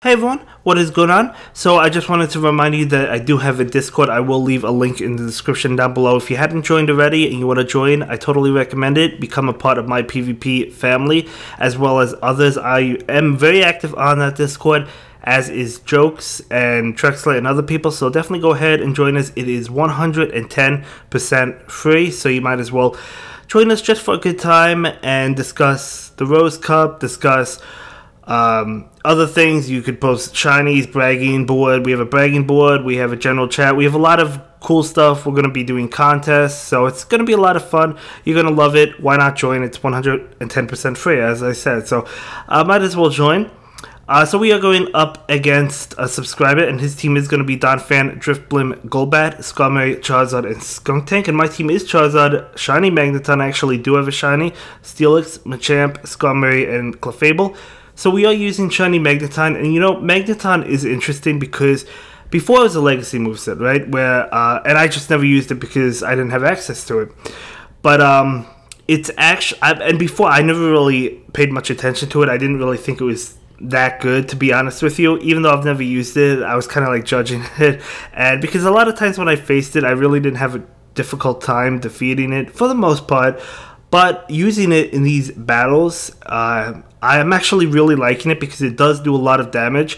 Hey everyone, what is going on? So I just wanted to remind you that I do have a Discord. I will leave a link in the description down below. If you hadn't joined already and you want to join, I totally recommend it. Become a part of my PvP family as well as others. I am very active on that Discord, as is Jokes and Trexler and other people. So definitely go ahead and join us. It is 110% free, so you might as well join us just for a good time and discuss the Rose Cup, discuss other things. You could post shinies, bragging board. We have a bragging board. We have a general chat. We have a lot of cool stuff. We're going to be doing contests, so it's going to be a lot of fun. You're going to love it. Why not join? It's 110% free, as I said, so might as well join. So we are going up against a subscriber, and his team is going to be Donphan, Driftblim, Golbat, Skarmory, Charizard, and Skuntank. And my team is Charizard, Shiny Magneton. I actually do have a Shiny, Steelix, Machamp, Skarmory, and Clefable. So we are using Shiny Magneton, and you know, Magneton is interesting because before it was a legacy moveset, right? Where and I just never used it because I didn't have access to it. But it's actually, and before I never really paid much attention to it. I didn't really think it was that good, to be honest with you. Even though I've never used it, I was kind of like judging it, and because a lot of times when I faced it, I really didn't have a difficult time defeating it for the most part. But using it in these battles, I am actually really liking it because it does do a lot of damage.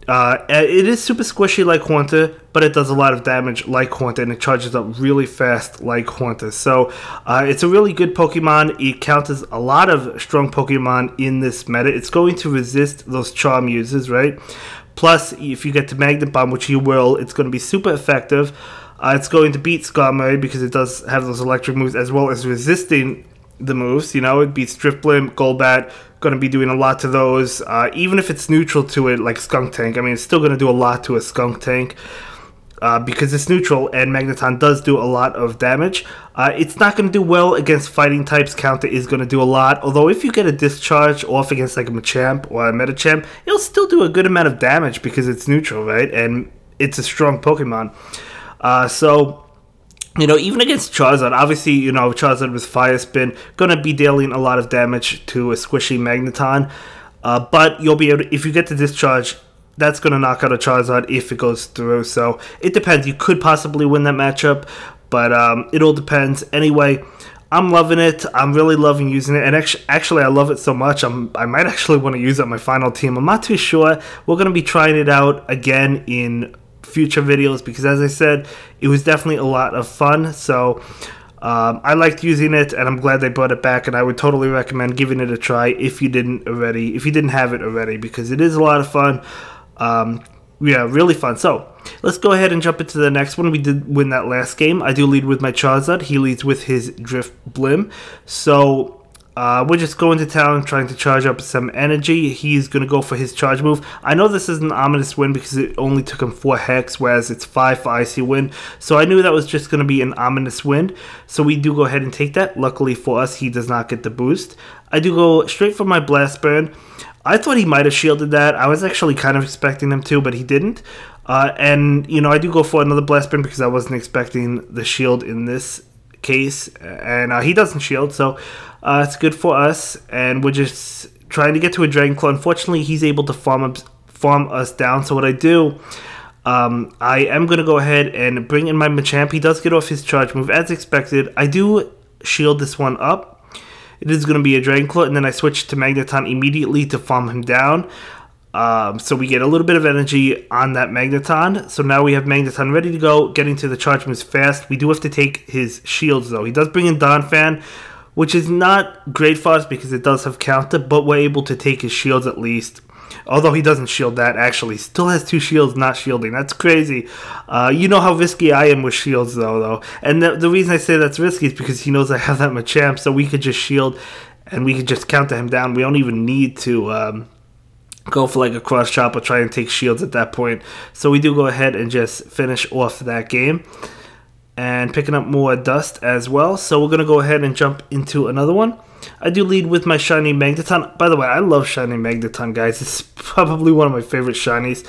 It is super squishy like Haunter, but it does a lot of damage like Haunter, and it charges up really fast like Haunter. So it's a really good Pokemon. It counters a lot of strong Pokemon in this meta. It's going to resist those Charm uses, right? Plus, if you get to Magnet Bomb, which you will, it's going to be super effective. It's going to beat Skarmory because it does have those electric moves as well as resisting the moves. You know, it beats Driftblim, Golbat, going to be doing a lot to those. Even if it's neutral to it, like Skuntank, I mean, it's still going to do a lot to a Skuntank because it's neutral, and Magneton does do a lot of damage. It's not going to do well against fighting types. Counter is going to do a lot, although if you get a Discharge off against like a Machamp or a Metachamp, it'll still do a good amount of damage because it's neutral, right? And it's a strong Pokemon. So, you know, even against Charizard, obviously, you know, Charizard with Fire Spin, going to be dealing a lot of damage to a squishy Magneton. But you'll be able to, if you get the Discharge, that's going to knock out a Charizard if it goes through. So, it depends. You could possibly win that matchup, but it all depends. Anyway, I'm loving it. I'm really loving using it. And actually, I love it so much, I might actually want to use it on my final team. I'm not too sure. We're going to be trying it out again in future videos because, as I said, it was definitely a lot of fun. So I liked using it, and I'm glad they brought it back, and I would totally recommend giving it a try if you didn't have it already, because it is a lot of fun. Yeah, really fun. So let's go ahead and jump into the next one. We did win that last game. I do lead with my Charizard. He leads with his Driftblim. So we're just going to town, trying to charge up some energy. He's going to go for his charge move. I know this is an ominous win because it only took him 4 Hex, whereas it's 5 for Icy Wind. So I knew that was just going to be an ominous win. So we do go ahead and take that. Luckily for us, he does not get the boost. I do go straight for my Blast Burn. I thought he might have shielded that. I was actually kind of expecting him to, but he didn't. And, you know, I do go for another Blast Burn because I wasn't expecting the shield in this case, and he doesn't shield, so it's good for us, and we're just trying to get to a Dragon Claw. Unfortunately, he's able to farm us down, so what I do, I am going to go ahead and bring in my Machamp. He does get off his charge move, as expected. I do shield this one up. It is going to be a Dragon Claw, and then I switch to Magneton immediately to farm him down. So we get a little bit of energy on that Magneton. So now we have Magneton ready to go, getting to the charge moves fast. We do have to take his shields, though. He does bring in Donphan, which is not great for us because it does have counter, but we're able to take his shields at least. Although he doesn't shield that, actually. Still has 2 shields not shielding. That's crazy. You know how risky I am with shields, though. And the reason I say that's risky is because he knows I have that Machamp, so we could just shield and we could just counter him down. We don't even need to go for like a cross chop or try and take shields at that point. So we do go ahead and just finish off that game. And picking up more dust as well. So we're going to go ahead and jump into another one. I do lead with my Shiny Magneton. By the way, I love Shiny Magneton, guys. It's probably one of my favorite Shinies.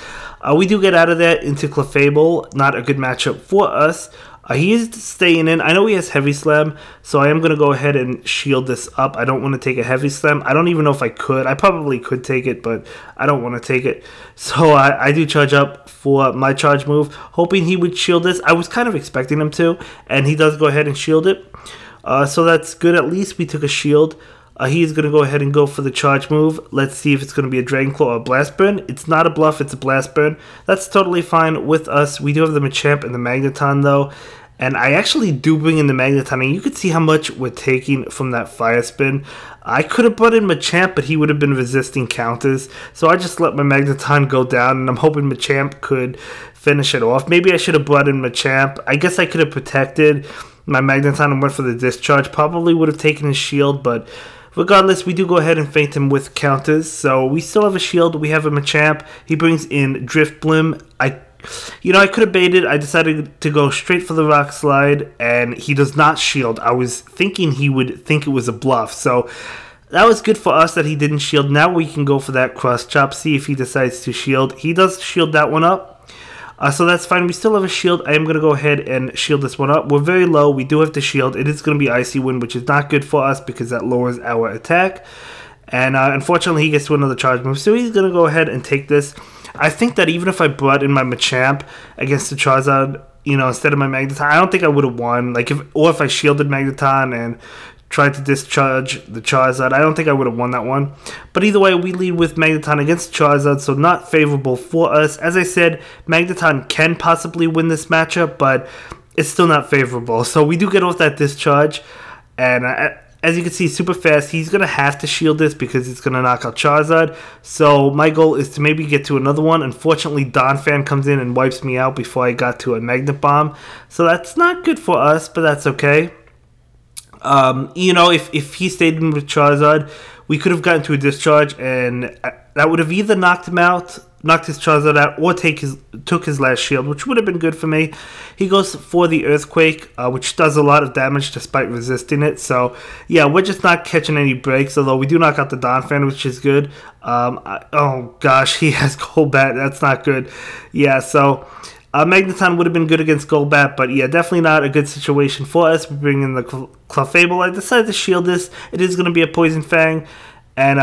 We do get out of there into Clefable. Not a good matchup for us. He is staying in. I know he has Heavy Slam, so I am going to go ahead and shield this up. I don't want to take a Heavy Slam. I don't even know if I could. I probably could take it, but I don't want to take it. So I do charge up for my charge move, hoping he would shield this. I was kind of expecting him to, and he does go ahead and shield it. So that's good. At least we took a shield. He's going to go ahead and go for the charge move. Let's see if it's going to be a Dragon Claw or a Blast Burn. It's not a bluff, it's a Blast Burn. That's totally fine with us. We do have the Machamp and the Magneton though. And I actually do bring in the Magneton, and you can see how much we're taking from that Fire Spin. I could have brought in Machamp, but he would have been resisting counters. So I just let my Magneton go down, and I'm hoping Machamp could finish it off. Maybe I should have brought in Machamp. I guess I could have protected my Magneton and went for the discharge. Probably would have taken his shield, but regardless, we do go ahead and feint him with counters. So we still have a shield. We have a Machamp. He brings in Drift Blim. I could have baited. I decided to go straight for the Rock Slide, and he does not shield. I was thinking he would think it was a bluff. So that was good for us that he didn't shield. Now we can go for that Cross Chop, see if he decides to shield. He does shield that one up. So that's fine. We still have a shield. I am going to go ahead and shield this one up. We're very low. We do have to shield. It is going to be Icy Wind, which is not good for us because that lowers our attack. And unfortunately, he gets to another charge move. So he's going to go ahead and take this. I think that even if I brought in my Machamp against the Charizard, instead of my Magneton, I don't think I would have won. Or if I shielded Magneton and tried to discharge the Charizard, I don't think I would have won that one. But either way, we lead with Magneton against Charizard, so not favorable for us. As I said, Magneton can possibly win this matchup, but it's still not favorable. So we do get off that discharge, and as you can see, super fast. He's going to have to shield this because it's going to knock out Charizard. So my goal is to maybe get to another one. Unfortunately, Donphan comes in and wipes me out before I got to a Magnet Bomb. So that's not good for us, but that's okay. If he stayed in with Charizard, we could have gotten to a discharge, and that would have either knocked his Charizard out, or took his last shield, which would have been good for me. He goes for the Earthquake, which does a lot of damage despite resisting it. So yeah, we're just not catching any breaks, although we do knock out the Donphan, which is good. Oh gosh, he has Golbat. That's not good. Yeah, so Magneton would have been good against Golbat, but yeah, definitely not a good situation for us. We bring in the Clefable. I decided to shield this. It is going to be a Poison Fang. And,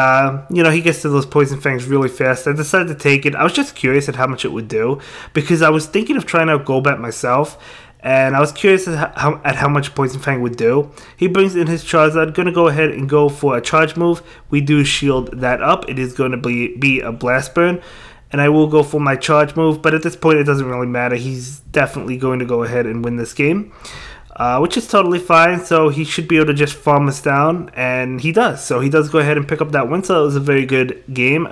he gets to those Poison Fangs really fast. I decided to take it. I was just curious at how much it would do, because I was thinking of trying out Golbat myself, and I was curious at how much Poison Fang would do. He brings in his Charizard. Going to go ahead and go for a charge move. We do shield that up. It is going to be a Blast Burn, and I will go for my charge move, but at this point it doesn't really matter. He's definitely going to go ahead and win this game. Which is totally fine, so he should be able to just farm us down, and he does. So he does go ahead and pick up that win, so it was a very good game,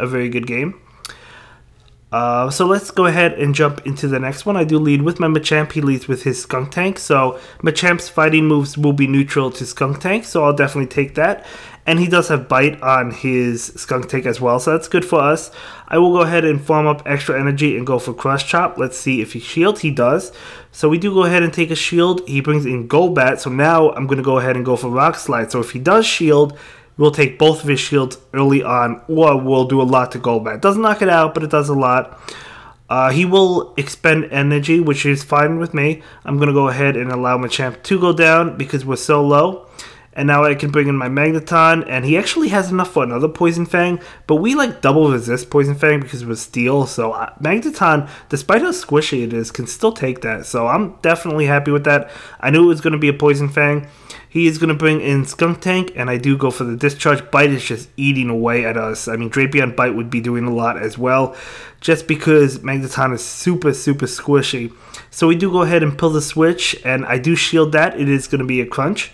So let's go ahead and jump into the next one. I do lead with my Machamp. He leads with his Skunk Tank, so Machamp's fighting moves will be neutral to Skunk Tank, so I'll definitely take that. And he does have Bite on his Skunk Tank as well, so that's good for us. I will go ahead and farm up extra energy and go for Cross Chop. Let's see if he shields. He does. So we do go ahead and take a shield. He brings in Golbat, so now I'm going to go ahead and go for Rock Slide. So if he does shield, we'll take both of his shields early on, or we'll do a lot to Golbat. Doesn't knock it out, but it does a lot. He will expend energy, which is fine with me. I'm going to go ahead and allow Machamp to go down because we're so low. And now I can bring in my Magneton, and he actually has enough for another Poison Fang, but we double resist Poison Fang because we're Steel, so Magneton, despite how squishy it is, can still take that, so I'm definitely happy with that. I knew it was going to be a Poison Fang. He is going to bring in Skunk Tank, and I do go for the Discharge. Bite is just eating away at us. I mean, Drapion Bite would be doing a lot as well, just because Magneton is super, super squishy. So we do go ahead and pull the switch, and I do shield that. It is going to be a crunch.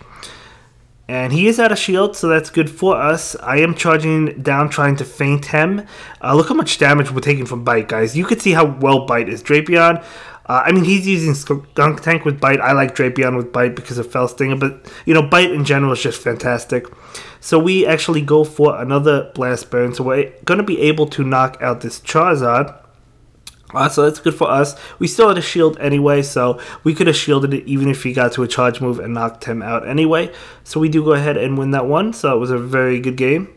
And he is out of shield, so that's good for us. I am charging down, trying to feint him. Look how much damage we're taking from Bite, guys. You can see how well Bite is. Drapion, I mean, he's using Skunk Tank with Bite. I like Drapion with Bite because of Fell Stinger, but, Bite in general is just fantastic. So we actually go for another Blast Burn, so we're going to be able to knock out this Charizard. So that's good for us. We still had a shield anyway, so we could have shielded it even if he got to a charge move and knocked him out anyway. So we do go ahead and win that one, so it was a very good game.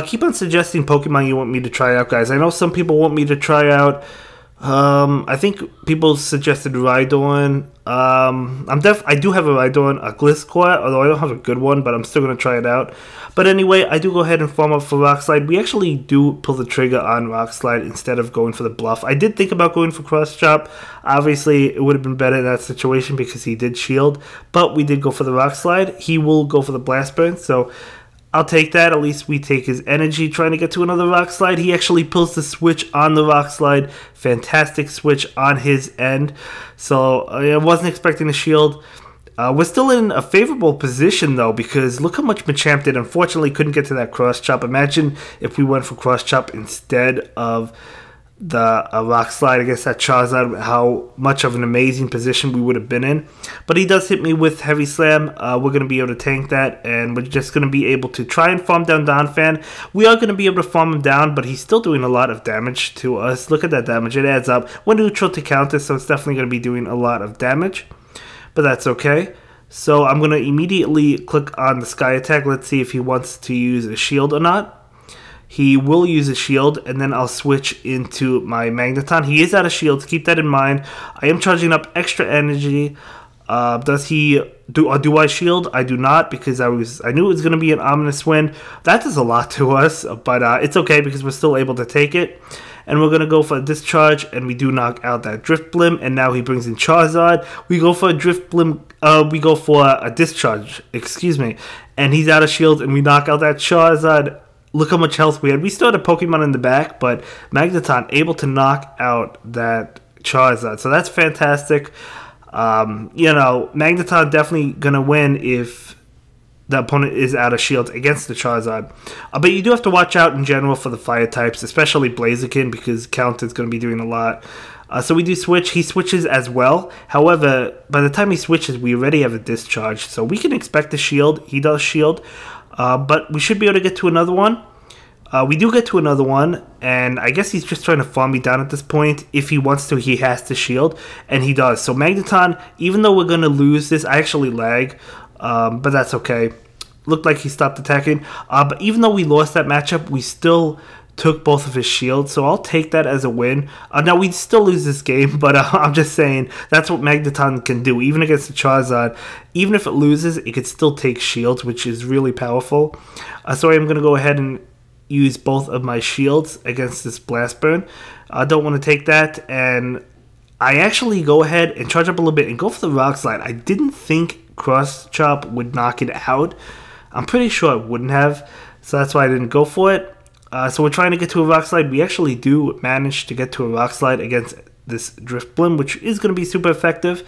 Keep on suggesting Pokemon you want me to try out, guys. I know some people want me to try out I think people suggested Rhydorn. I do have a Rhydorn, a Gliscor, although I don't have a good one, but I'm still gonna try it out. But anyway, I do go ahead and farm up for Rock Slide. We actually do pull the trigger on Rock Slide instead of going for the bluff. I did think about going for Cross Chop. Obviously, it would have been better in that situation because he did shield, but we did go for the Rock Slide. He will go for the Blast Burn, so I'll take that. At least we take his energy trying to get to another Rock Slide. He actually pulls the switch on the Rock Slide. Fantastic switch on his end. So I wasn't expecting a shield. We're still in a favorable position though, because look how much Machamp did. Unfortunately, couldn't get to that Cross Chop. Imagine if we went for Cross Chop instead of the Rock Slide against that Charizard, how much of an amazing position we would have been in. But he does hit me with Heavy Slam. We're going to be able to tank that, and we're just going to be able to try and farm down Donphan. We are going to be able to farm him down, but he's still doing a lot of damage to us. Look at that damage. It adds up. We're neutral to counter, so it's definitely going to be doing a lot of damage, but that's okay. So I'm going to immediately click on the Sky Attack. Let's see if he wants to use a shield or not. He will use a shield, and then I'll switch into my Magneton. He is out of shields. Keep that in mind. I am charging up extra energy. Does he do I shield? I do not, because I knew it was going to be an ominous win. That does a lot to us, but it's okay because we're still able to take it. And we're going to go for a Discharge, and we do knock out that Drifblim, and now he brings in Charizard. We go for a Drifblim, we go for a Discharge, excuse me, and he's out of shield, and we knock out that Charizard. Look how much health we had. We still had a Pokemon in the back, but Magneton able to knock out that Charizard. So that's fantastic. Magneton definitely going to win if the opponent is out of shield against the Charizard. But you do have to watch out in general for the fire types, especially Blaziken, because Count is going to be doing a lot. So we do switch. He switches as well. However, by the time he switches, we already have a Discharge. So we can expect a shield. He does shield. But we should be able to get to another one. We do get to another one, and I guess he's just trying to farm me down at this point. If he wants to, he has to shield, and he does. So Magneton, even though we're going to lose this, I actually lag, but that's okay. Looked like he stopped attacking. But even though we lost that matchup, we still took both of his shields, so I'll take that as a win. Now, we still lose this game, but I'm just saying that's what Magneton can do. Even against the Charizard, even if it loses, it could still take shields, which is really powerful. So I'm going to go ahead and use both of my shields against this Blast Burn. I don't want to take that, and I actually go ahead and charge up a little bit and go for the Rock Slide. I didn't think Cross Chop would knock it out. I'm pretty sure it wouldn't have, so that's why I didn't go for it. So we're trying to get to a Rock Slide. We actually do manage to get to a Rock Slide against this Drifblim, which is going to be super effective.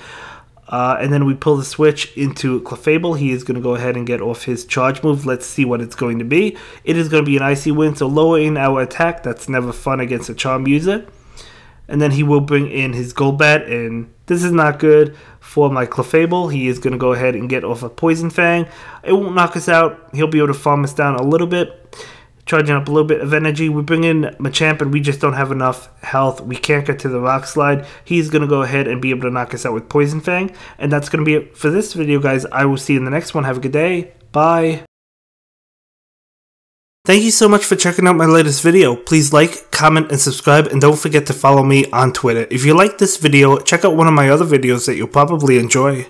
And then we pull the switch into Clefable. He is going to go ahead and get off his charge move. Let's see what it's going to be. It is going to be an Icy Wind, so lowering our attack. That's never fun against a Charm user. And then he will bring in his Golbat, and this is not good for my Clefable. He is going to go ahead and get off a Poison Fang. It won't knock us out. He'll be able to farm us down a little bit. Charging up a little bit of energy. We bring in Machamp, and we just don't have enough health. We can't get to the Rock Slide. He's going to go ahead and be able to knock us out with Poison Fang. And that's going to be it for this video, guys. I will see you in the next one. Have a good day. Bye. Thank you so much for checking out my latest video. Please like, comment, and subscribe, and don't forget to follow me on Twitter. If you like this video, check out one of my other videos that you'll probably enjoy.